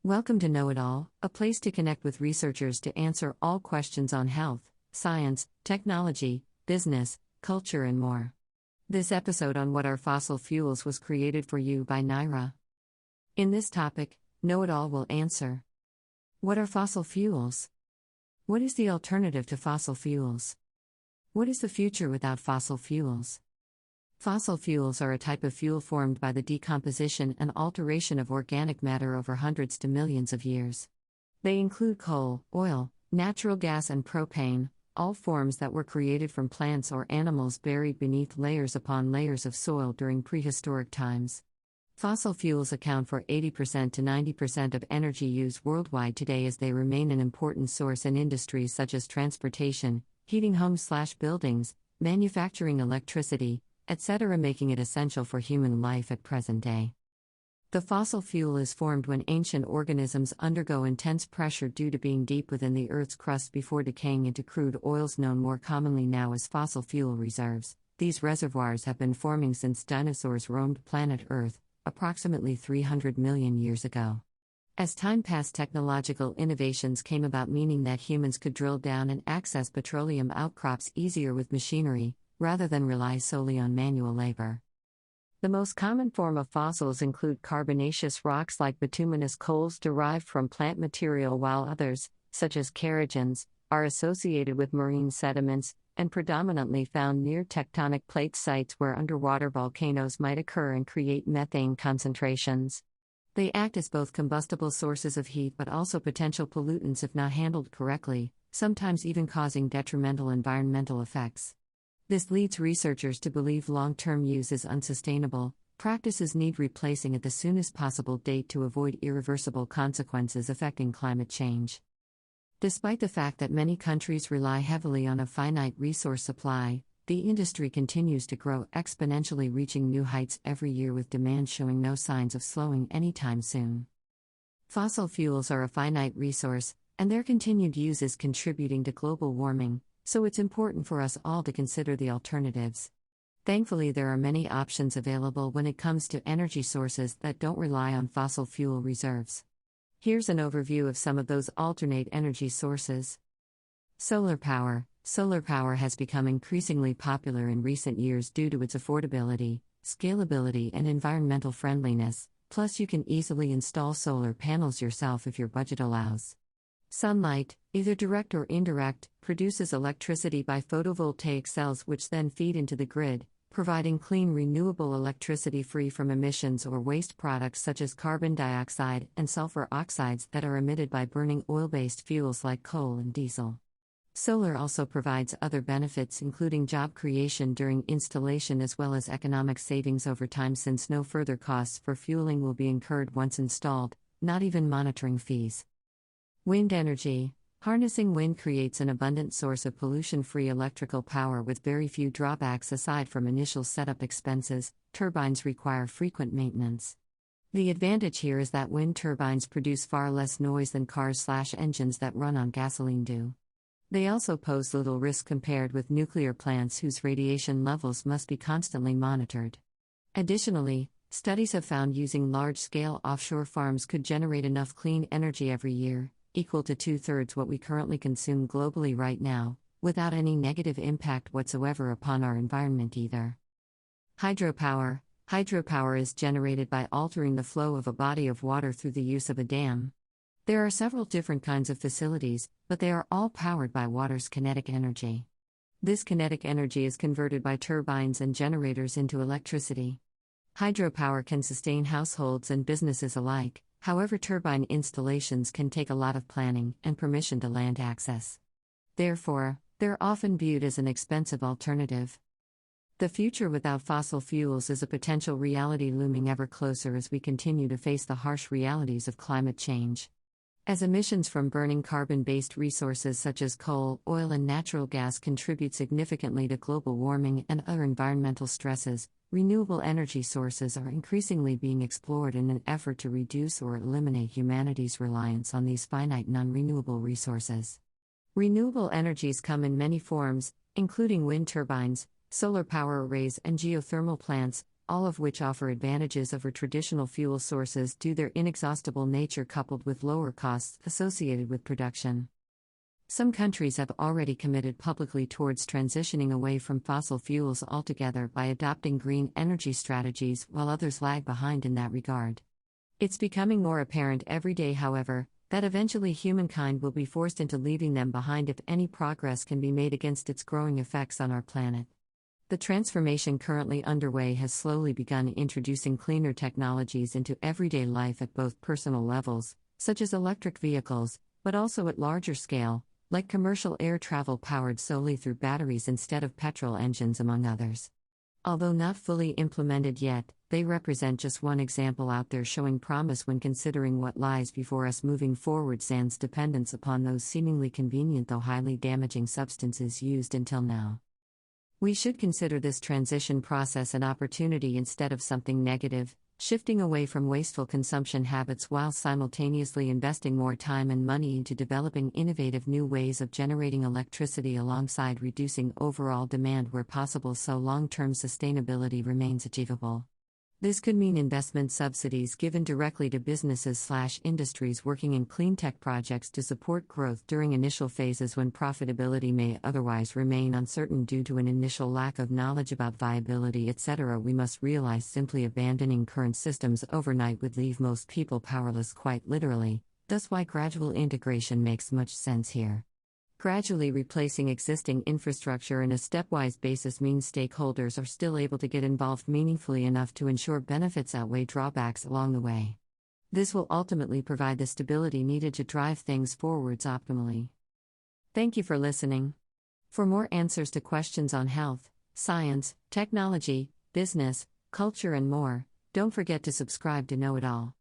Welcome to Know It All, a place to connect with researchers to answer all questions on health, science, technology, business, culture, and more. This episode on what are fossil fuels was created for you by Naira. In this topic, Know It All will answer: what are fossil fuels? What is the alternative to fossil fuels? What is the future without fossil fuels? Fossil fuels are a type of fuel formed by the decomposition and alteration of organic matter over hundreds to millions of years. They include coal, oil, natural gas, and propane, all forms that were created from plants or animals buried beneath layers upon layers of soil during prehistoric times. Fossil fuels account for 80% to 90% of energy used worldwide today, as they remain an important source in industries such as transportation, heating homes/buildings, manufacturing electricity, etc., making it essential for human life at present day. The fossil fuel is formed when ancient organisms undergo intense pressure due to being deep within the Earth's crust before decaying into crude oils known more commonly now as fossil fuel reserves. These reservoirs have been forming since dinosaurs roamed planet Earth, approximately 300 million years ago. As time passed, technological innovations came about, meaning that humans could drill down and access petroleum outcrops easier with machinery, rather than rely solely on manual labor. The most common form of fossils include carbonaceous rocks like bituminous coals derived from plant material, while others, such as kerogens, are associated with marine sediments and predominantly found near tectonic plate sites where underwater volcanoes might occur and create methane concentrations. They act as both combustible sources of heat but also potential pollutants if not handled correctly, sometimes even causing detrimental environmental effects. This leads researchers to believe long-term use is unsustainable. Practices need replacing at the soonest possible date to avoid irreversible consequences affecting climate change. Despite the fact that many countries rely heavily on a finite resource supply, the industry continues to grow exponentially, reaching new heights every year with demand showing no signs of slowing anytime soon. Fossil fuels are a finite resource, and their continued use is contributing to global warming, so it's important for us all to consider the alternatives. Thankfully, there are many options available when it comes to energy sources that don't rely on fossil fuel reserves. Here's an overview of some of those alternate energy sources. Solar power. Solar power has become increasingly popular in recent years due to its affordability, scalability, and environmental friendliness, plus you can easily install solar panels yourself if your budget allows. Sunlight, either direct or indirect, produces electricity by photovoltaic cells which then feed into the grid, providing clean renewable electricity free from emissions or waste products such as carbon dioxide and sulfur oxides that are emitted by burning oil-based fuels like coal and diesel. Solar also provides other benefits, including job creation during installation as well as economic savings over time, since no further costs for fueling will be incurred once installed, not even monitoring fees. Wind energy. Harnessing wind creates an abundant source of pollution-free electrical power with very few drawbacks aside from initial setup expenses. Turbines require frequent maintenance. The advantage here is that wind turbines produce far less noise than cars/engines that run on gasoline do. They also pose little risk compared with nuclear plants whose radiation levels must be constantly monitored. Additionally, studies have found using large-scale offshore farms could generate enough clean energy every year, equal to 2/3 what we currently consume globally right now, without any negative impact whatsoever upon our environment either. Hydropower. Hydropower is generated by altering the flow of a body of water through the use of a dam. There are several different kinds of facilities, but they are all powered by water's kinetic energy. This kinetic energy is converted by turbines and generators into electricity. Hydropower can sustain households and businesses alike. However, turbine installations can take a lot of planning and permission to land access. Therefore, they're often viewed as an expensive alternative. The future without fossil fuels is a potential reality looming ever closer as we continue to face the harsh realities of climate change. As emissions from burning carbon-based resources such as coal, oil, and natural gas contribute significantly to global warming and other environmental stresses, renewable energy sources are increasingly being explored in an effort to reduce or eliminate humanity's reliance on these finite non-renewable resources. Renewable energies come in many forms, including wind turbines, solar power arrays, and geothermal plants, all of which offer advantages over traditional fuel sources due to their inexhaustible nature coupled with lower costs associated with production. Some countries have already committed publicly towards transitioning away from fossil fuels altogether by adopting green energy strategies, while others lag behind in that regard. It's becoming more apparent every day, however, that eventually humankind will be forced into leaving them behind if any progress can be made against its growing effects on our planet. The transformation currently underway has slowly begun introducing cleaner technologies into everyday life at both personal levels, such as electric vehicles, but also at larger scale, like commercial air travel powered solely through batteries instead of petrol engines, among others. Although not fully implemented yet, they represent just one example out there showing promise when considering what lies before us moving forward, sans dependence upon those seemingly convenient though highly damaging substances used until now. We should consider this transition process an opportunity instead of something negative, shifting away from wasteful consumption habits while simultaneously investing more time and money into developing innovative new ways of generating electricity alongside reducing overall demand where possible, so long-term sustainability remains achievable. This could mean investment subsidies given directly to businesses/industries working in clean tech projects to support growth during initial phases when profitability may otherwise remain uncertain due to an initial lack of knowledge about viability, etc. We must realize simply abandoning current systems overnight would leave most people powerless, quite literally, thus why gradual integration makes much sense here. Gradually replacing existing infrastructure in a stepwise basis means stakeholders are still able to get involved meaningfully enough to ensure benefits outweigh drawbacks along the way. This will ultimately provide the stability needed to drive things forwards optimally. Thank you for listening. For more answers to questions on health, science, technology, business, culture, and more, don't forget to subscribe to Know It All.